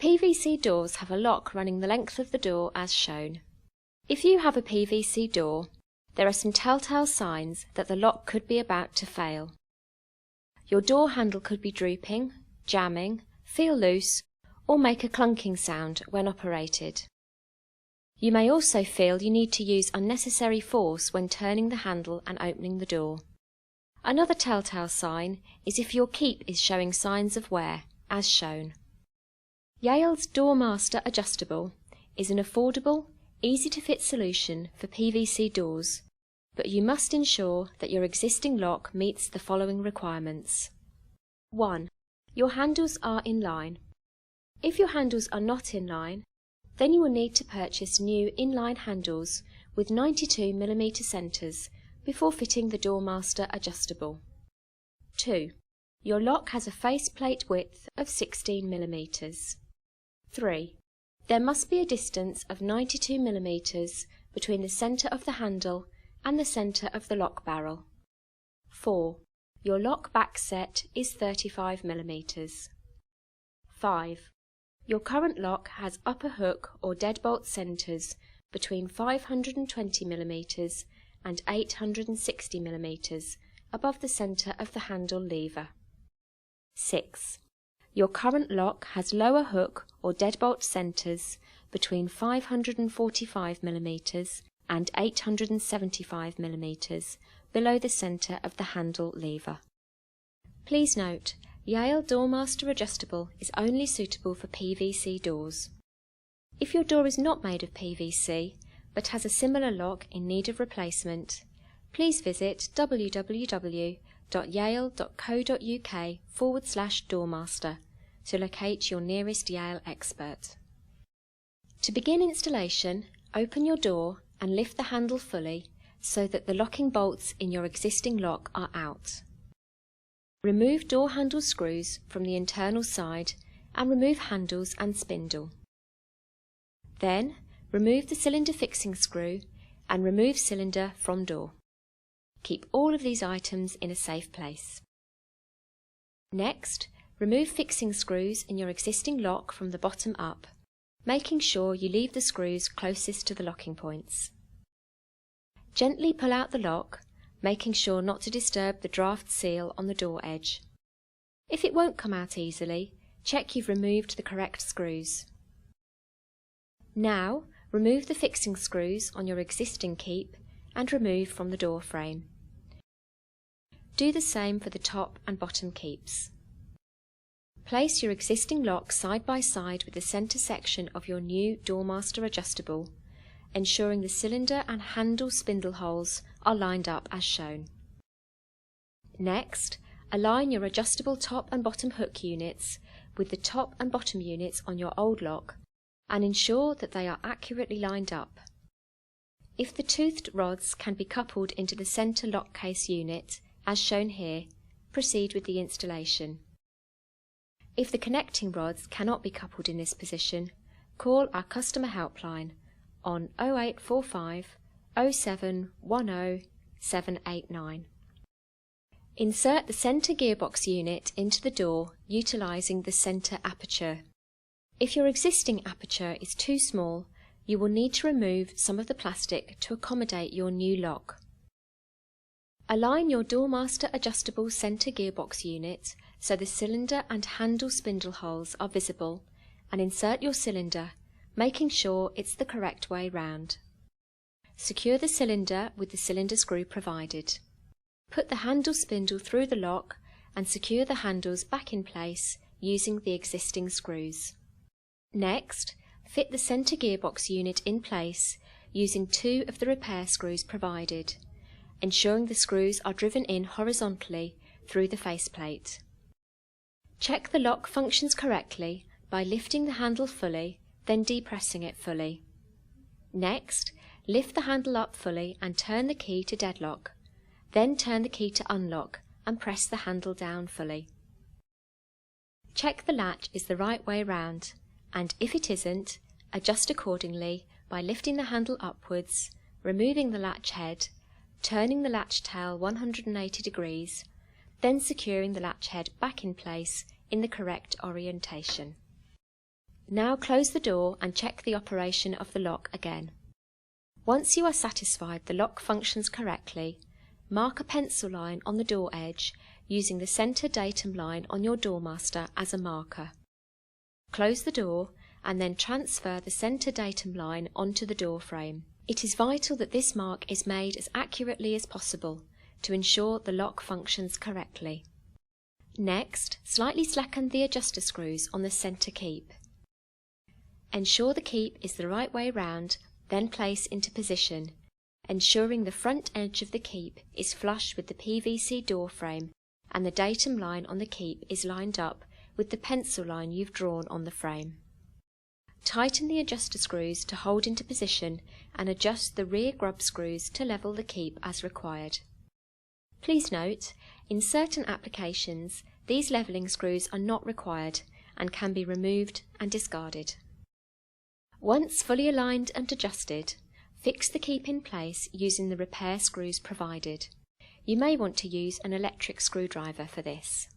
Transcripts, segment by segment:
PVC doors have a lock running the length of the door as shown. If you have a PVC door, there are some telltale signs that the lock could be about to fail. Your door handle could be drooping, jamming, feel loose, or make a clunking sound when operated. You may also feel you need to use unnecessary force when turning the handle and opening the door. Another telltale sign is if your keep is showing signs of wear, as shown. Yale's Doormaster Adjustable is an affordable, easy-to-fit solution for PVC doors, but you must ensure that your existing lock meets the following requirements. 1. Your handles are in line. If your handles are not in line, then you will need to purchase new inline handles with 92mm centres before fitting the Doormaster Adjustable. 2. Your lock has a faceplate width of 16mm. 3. There must be a distance of 92mm between the centre of the handle and the centre of the lock barrel. 4. Your lock back set is 35mm. 5. Your current lock has upper hook or deadbolt centres between 520mm and 860mm above the centre of the handle lever. 6. Your current lock has lower hook or deadbolt centres between 545mm and 875mm below the centre of the handle lever. Please note, Yale Doormaster Adjustable is only suitable for PVC doors. If your door is not made of PVC but has a similar lock in need of replacement, please visit www.yale.co.uk/doormaster to locate your nearest Yale expert. To begin installation, open your door and lift the handle fully so that the locking bolts in your existing lock are out. Remove door handle screws from the internal side and remove handles and spindle. Then, remove the cylinder fixing screw and remove cylinder from door. Keep all of these items in a safe place. Next, remove fixing screws in your existing lock from the bottom up, making sure you leave the screws closest to the locking points. Gently pull out the lock, making sure not to disturb the draft seal on the door edge. If it won't come out easily, check you've removed the correct screws. Now, remove the fixing screws on your existing keep and remove from the door frame. Do the same for the top and bottom keeps. Place your existing lock side by side with the centre section of your new Doormaster Adjustable, ensuring the cylinder and handle spindle holes are lined up as shown. Next, align your adjustable top and bottom hook units with the top and bottom units on your old lock and ensure that they are accurately lined up. If the toothed rods can be coupled into the centre lock case unit, as shown here, proceed with the installation. If the connecting rods cannot be coupled in this position, call our customer helpline on 0845 0710 789. Insert the centre gearbox unit into the door utilising the centre aperture. If your existing aperture is too small, you will need to remove some of the plastic to accommodate your new lock. Align your Doormaster Adjustable centre gearbox unit so the cylinder and handle spindle holes are visible, and insert your cylinder, making sure it's the correct way round. Secure the cylinder with the cylinder screw provided. Put the handle spindle through the lock and secure the handles back in place using the existing screws. Next, fit the centre gearbox unit in place using 2 of the repair screws provided, ensuring the screws are driven in horizontally through the faceplate. Check the lock functions correctly by lifting the handle fully, then depressing it fully. Next, lift the handle up fully and turn the key to deadlock, then turn the key to unlock and press the handle down fully. Check the latch is the right way round, and if it isn't, adjust accordingly by lifting the handle upwards, removing the latch head, turning the latch tail 180 degrees, then securing the latch head back in place in the correct orientation. Now close the door and check the operation of the lock again. Once you are satisfied the lock functions correctly, mark a pencil line on the door edge using the centre datum line on your Doormaster as a marker. Close the door and then transfer the centre datum line onto the door frame. It is vital that this mark is made as accurately as possible to ensure the lock functions correctly. Next, slightly slacken the adjuster screws on the centre keep. Ensure the keep is the right way round, then place into position, ensuring the front edge of the keep is flush with the PVC door frame and the datum line on the keep is lined up with the pencil line you've drawn on the frame. Tighten the adjuster screws to hold into position and adjust the rear grub screws to level the keep as required. Please note, in certain applications, these levelling screws are not required and can be removed and discarded. Once fully aligned and adjusted, fix the keep in place using the repair screws provided. You may want to use an electric screwdriver for this.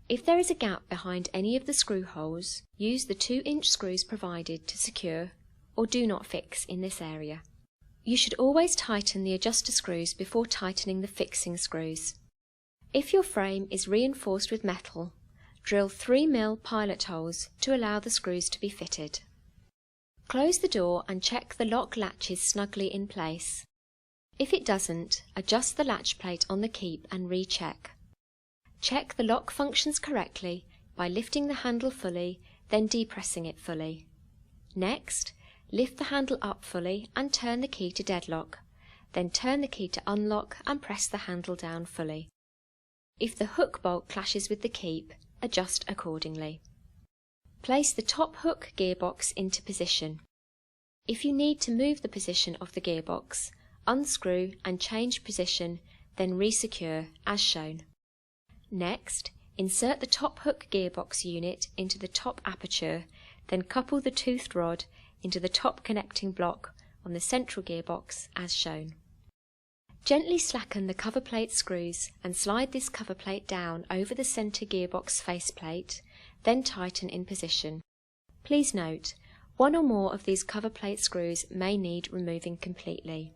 If there is a gap behind any of the screw holes, use the 2-inch screws provided to secure, or do not fix in this area. You should always tighten the adjuster screws before tightening the fixing screws. If your frame is reinforced with metal, drill 3mm pilot holes to allow the screws to be fitted. Close the door and check the lock latches snugly in place. If it doesn't, adjust the latch plate on the keep and recheck. Check the lock functions correctly by lifting the handle fully, then depressing it fully. Next, lift the handle up fully and turn the key to deadlock, then turn the key to unlock and press the handle down fully. If the hook bolt clashes with the keep, adjust accordingly. Place the top hook gearbox into position. If you need to move the position of the gearbox, unscrew and change position, then resecure as shown. Next, insert the top hook gearbox unit into the top aperture, then couple the toothed rod into the top connecting block on the central gearbox as shown. Gently slacken the cover plate screws and slide this cover plate down over the centre gearbox faceplate, then tighten in position. Please note, one or more of these cover plate screws may need removing completely.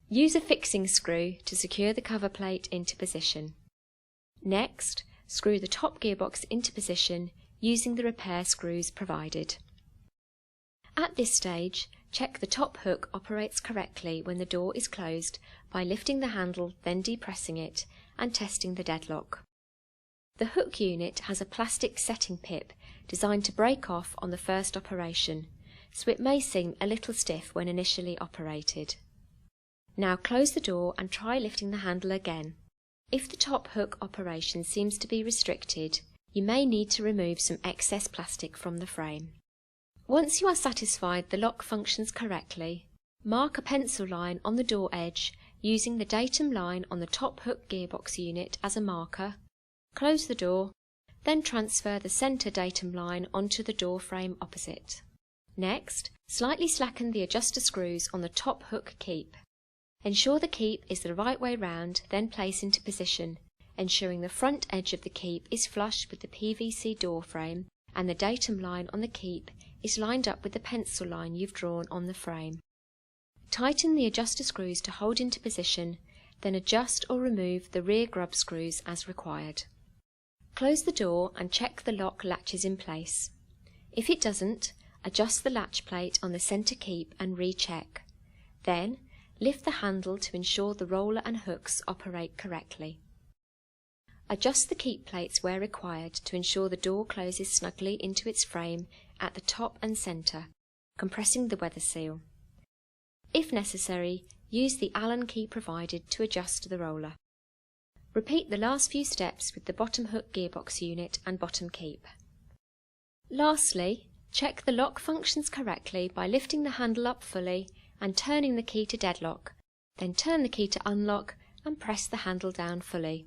Use a fixing screw to secure the cover plate into position. Next, screw the top gearbox into position using the repair screws provided. At this stage, check the top hook operates correctly when the door is closed by lifting the handle, then depressing it, and testing the deadlock. The hook unit has a plastic setting pip designed to break off on the first operation, so it may seem a little stiff when initially operated. Now close the door and try lifting the handle again. If the top hook operation seems to be restricted, you may need to remove some excess plastic from the frame. Once you are satisfied the lock functions correctly, mark a pencil line on the door edge using the datum line on the top hook gearbox unit as a marker, close the door, then transfer the centre datum line onto the door frame opposite. Next, slightly slacken the adjuster screws on the top hook keep. Ensure the keep is the right way round, then place into position, ensuring the front edge of the keep is flush with the PVC door frame and the datum line on the keep is lined up with the pencil line you've drawn on the frame. Tighten the adjuster screws to hold into position, then adjust or remove the rear grub screws as required. Close the door and check the lock latches in place. If it doesn't, adjust the latch plate on the centre keep and recheck. Then, lift the handle to ensure the roller and hooks operate correctly. Adjust the keep plates where required to ensure the door closes snugly into its frame at the top and centre, compressing the weather seal. If necessary, use the Allen key provided to adjust the roller. Repeat the last few steps with the bottom hook gearbox unit and bottom keep. Lastly, check the lock functions correctly by lifting the handle up fully and turning the key to deadlock, then turn the key to unlock and press the handle down fully.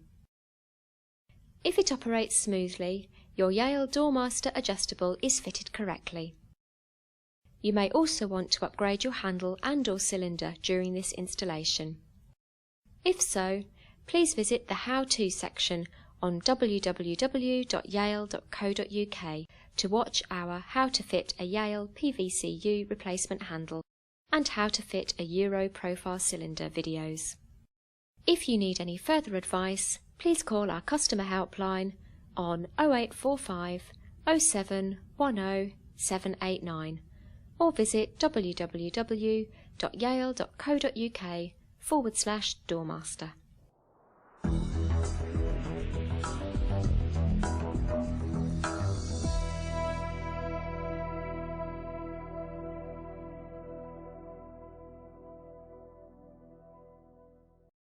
If it operates smoothly, your Yale Doormaster Adjustable is fitted correctly. You may also want to upgrade your handle and/or cylinder during this installation. If so, please visit the How To section on www.yale.co.uk to watch our How to Fit a Yale PVCu Replacement Handle and How to Fit a Euro Profile Cylinder videos. If you need any further advice, please call our customer helpline on 0845 0710 789 or visit www.yale.co.uk/Doormaster.